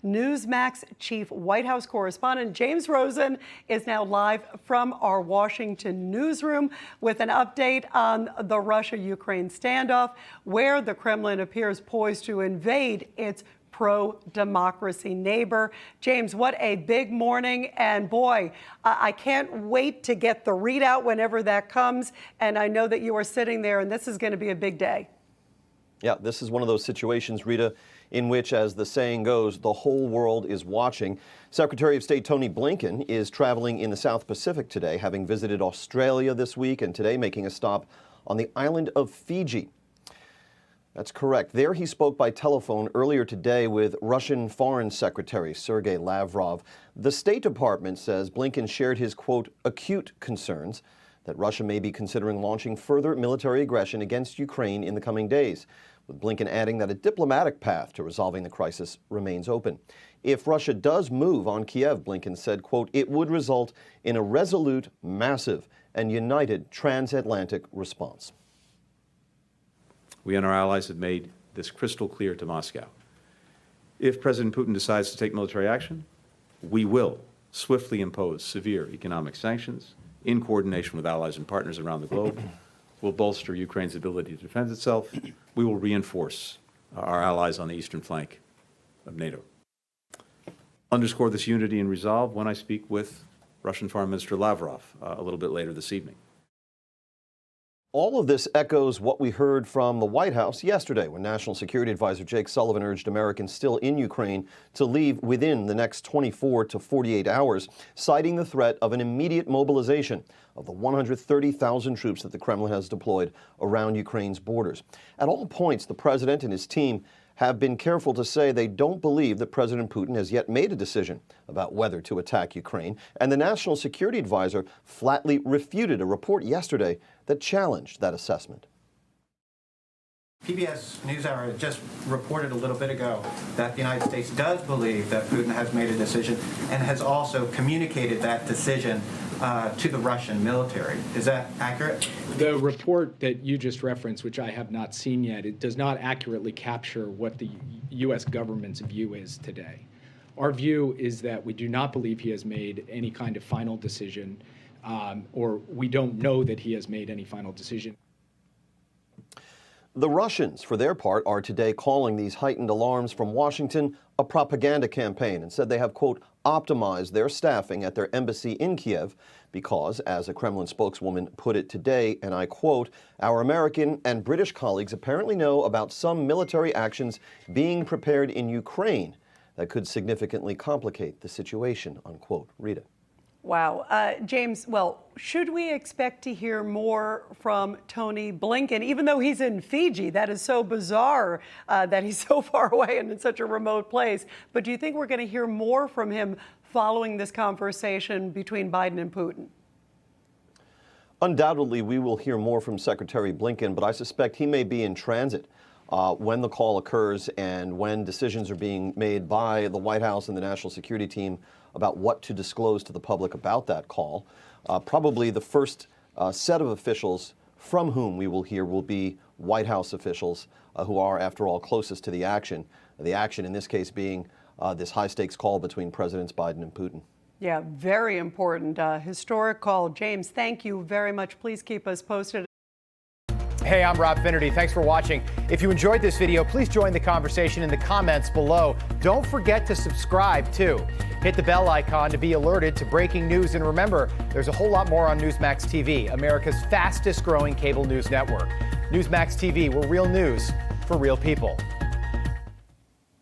Newsmax chief White House correspondent James Rosen is now live from our Washington newsroom with an update on the Russia-Ukraine standoff, where the Kremlin appears poised to invade its pro-democracy neighbor. James, what a big morning. And boy, I can't wait to get the readout whenever that comes. And I know that you are sitting there, and this is going to be a big day. Yeah, this is one of those situations, Rita, in which, as the saying goes, the whole world is watching. Secretary of State Tony Blinken is traveling in the South Pacific today, having visited Australia this week and today making a stop on the island of Fiji. That's correct. There he spoke by telephone earlier today with Russian Foreign Secretary Sergey Lavrov. The State Department says Blinken shared his, quote, acute concerns that Russia may be considering launching further military aggression against Ukraine in the coming days, with Blinken adding that a diplomatic path to resolving the crisis remains open. If Russia does move on Kiev, Blinken said, quote, it would result in a resolute, massive, and united transatlantic response. We and our allies have made this crystal clear to Moscow. If President Putin decides to take military action, we will swiftly impose severe economic sanctions in coordination with allies and partners around the globe. We'll bolster Ukraine's ability to defend itself. We will reinforce our allies on the eastern flank of NATO. Underscore this unity and resolve when I speak with Russian Foreign Minister Lavrov a little bit later this evening. All of this echoes what we heard from the White House yesterday when National Security Advisor Jake Sullivan urged Americans still in Ukraine to leave within the next 24 to 48 hours, citing the threat of an immediate mobilization of the 130,000 troops that the Kremlin has deployed around Ukraine's borders. At all points, the president and his team have been careful to say they don't believe that President Putin has yet made a decision about whether to attack Ukraine, and the National Security Advisor flatly refuted a report yesterday that challenged that assessment. PBS NewsHour just reported a little bit ago that the United States does believe that Putin has made a decision and has also communicated that decision to the Russian military. Is that accurate? The report that you just referenced, which I have not seen yet, it does not accurately capture what the U.S. government's view is today. Our view is that we do not believe he has made any kind of final decision, or we don't know that he has made any final decision. The Russians, for their part, are today calling these heightened alarms from Washington a propaganda campaign and said they have, quote, optimized their staffing at their embassy in Kiev because, as a Kremlin spokeswoman put it today, and I quote, our American and British colleagues apparently know about some military actions being prepared in Ukraine that could significantly complicate the situation, unquote. Rita. Wow. James, well, should we expect to hear more from Tony Blinken, even though he's in Fiji? That is so bizarre that he's so far away and in such a remote place. But do you think we're going to hear more from him following this conversation between Biden and Putin? Undoubtedly, we will hear more from Secretary Blinken, but I suspect he may be in transit when the call occurs and when decisions are being made by the White House and the National Security Team about what to disclose to the public about that call. Probably the first set of officials from whom we will hear will be White House officials who are, after all, closest to the action. The action in this case being this high-stakes call between Presidents Biden and Putin. Yeah, very important. Historic call. James, thank you very much. Please keep us posted. Hey, I'm Rob Finnerty. Thanks for watching. If you enjoyed this video, please join the conversation in the comments below. Don't forget to subscribe, too. Hit the bell icon to be alerted to breaking news. And remember, there's a whole lot more on Newsmax TV, America's fastest growing cable news network. Newsmax TV, we're real news for real people.